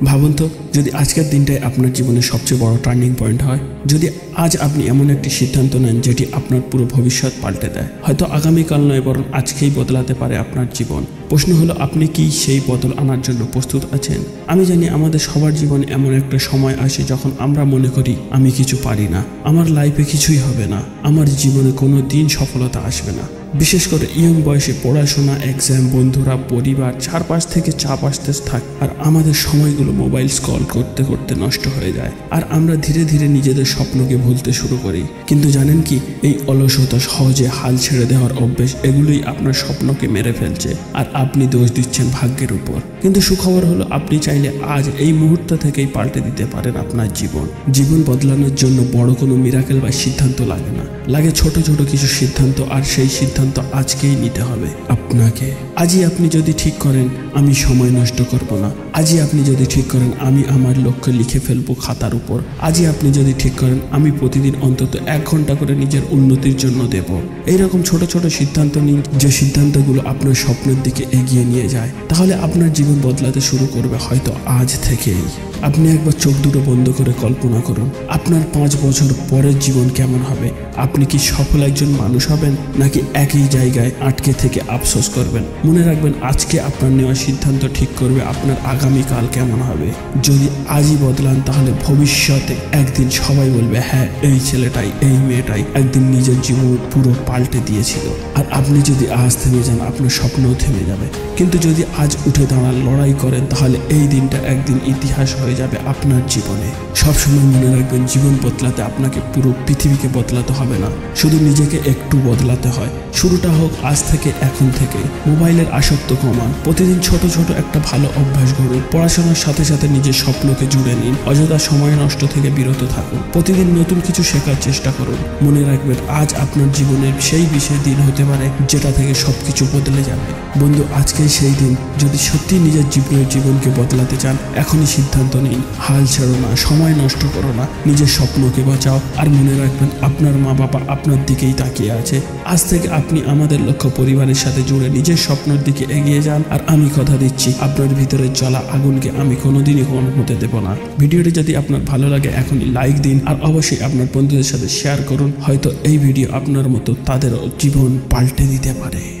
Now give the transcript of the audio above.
ভাবুন তো, যদি আজকের দিনটাই আপনার জীবনের সবচেয়ে বড় টার্নিং পয়েন্ট হয়, যদি আজ আপনি এমন একটি সিদ্ধান্ত নেন যেটি আপনার পুরো ভবিষ্যৎ পাল্টে দেয়, হয়তো আগামীকাল নয় বরং আজকেই বদলাতে পারে আপনার জীবন। প্রশ্ন হলো, আপনি কি সেই বদল আনার জন্য প্রস্তুত আছেন? আমি জানি আমাদের সবার জীবনে এমন একটা সময় আসে যখন আমরা মনে করি আমি কিছু পারি না, আমার লাইফে কিছুই হবে না, আমার জীবনে কোনো দিন সফলতা আসবে না। বিশেষ করে ইয়ং বয়সে পড়াশোনা, এক্সাম, বন্ধুরা, পরিবার, চারপাশ থেকে চাপ আসতে থাকে আর আমাদের সময়গুলো মোবাইল স্ক্রল করতে করতে নষ্ট হয়ে যায় আর আমরা ধীরে ধীরে নিজেদের স্বপ্নকে ভুলতে শুরু করি। কিন্তু জানেন কি, এই অলসতা, সহজে হাল ছেড়ে দেওয়ার অভ্যেস, এগুলোই আপনার স্বপ্নকে মেরে ফেলছে আর আপনি দোষ দিচ্ছেন ভাগ্যের উপর। কিন্তু সুখবর হলো, আপনি চাইলে আজ এই মুহূর্ত থেকেই পাল্টে দিতে পারেন আপনার জীবন। জীবন বদলানোর জন্য বড় কোনো মিরাকেল বা সিদ্ধান্ত লাগে না, লাগে ছোট ছোট কিছু সিদ্ধান্ত, আর সেই সিদ্ধান্ত আজকেই নিতে হবে আপনাকে। আজই আপনি যদি ঠিক করেন আমি সময় নষ্ট করব না, আজই আপনি যদি ঠিক করেন আমি আমার লক্ষ্য লিখে ফেলবো খাতার উপর, আজই আপনি যদি ঠিক করেন আমি প্রতিদিন অন্তত 1 ঘন্টা করে নিজের উন্নতির জন্য দেব, এইরকম ছোট ছোট সিদ্ধান্ত নিন, যে সিদ্ধান্তগুলো আপনার স্বপ্নের দিকে এগিয়ে নিয়ে যায়। তাহলে আপনার জীবন বদলাতে শুরু করবে হয়তো আজ থেকেই। আপনি একবার চোখ দুটো বন্ধ করে কল্পনা করুন, আপনার 5 বছর পরের জীবন কেমন হবে? আপনি কি সফল একজন মানুষ হবেন, নাকি একই জায়গায় আটকে থেকে আফসোস করবেন? মনে রাখবেন, আজকে আপনার নেওয়া সিদ্ধান্ত ঠিক করবে আপনার আগামীকাল কেমন হবে। যদি আজই বদলান তাহলে ভবিষ্যতে একদিন সবাই বলবে, হ্যাঁ এই ছেলেটাই, এই মেয়েটাই একদিন নিজের জীবন পুরো পাল্টে দিয়েছিল। আর আপনি যদি আজ থেমে যান আপনার স্বপ্নও থেমে যাবে। কিন্তু যদি আজ উঠে দাঁড়ান, লড়াই করেন, তাহলে এই দিনটা একদিন ইতিহাস হয়ে যাবে আপনার জীবনে। সবসময় মনে রাখবেন, জীবন বদলাতে আপনাকে পুরো পৃথিবীকে বদলাতে হবে না, শুধু নিজেকে একটু বদলাতে হয়। শুরুটা হোক আজ থেকে, এখন থেকে। মোবাইলের আসক্ত কমান, প্রতিদিন ছোট ছোট একটা ভালো অভ্যাস গড়ুন, পড়াশোনার সাথে সাথে নিজের স্বপ্নকে জুড়ে নিন, অযথা সময় নষ্ট থেকে বিরত থাকুন, প্রতিদিন নতুন কিছু শেখার চেষ্টা করুন। মনে রাখবেন, আজ আপনার জীবনের সেই বিশেষ দিন হতে পারে যেটা থেকে সবকিছু বদলে যাবে। বন্ধু, আজকেই সেই দিন। যদি সত্যি নিজের জীবনকে বদলাতে চান, এখনই সিদ্ধান্ত নিন, হাল ছেড়ো না, সময় নষ্ট করো না, নিজের স্বপ্নকে বাঁচাও। আর মনে রাখবেন, আপনার মা বাবা আপনার দিকেই তাকিয়ে আছে। আজ থেকে আপনি আমাদের লক্ষ্য পরিবারের সাথে জুড়ে নিজের স্বপ্নের দিকে এগিয়ে যান। আর আমি কথা দিচ্ছি, আপনার ভিতরে জ্বলা আগুনকে আমি কোনোদিনই কম হতে দেব না। ভিডিওটি যদি আপনার ভালো লাগে এখনই লাইক দিন, আর অবশ্যই আপনার বন্ধুদের সাথে শেয়ার করুন। হয়তো এই ভিডিও আপনার মতো তাদেরও জীবন পাল্টে দিতে পারে।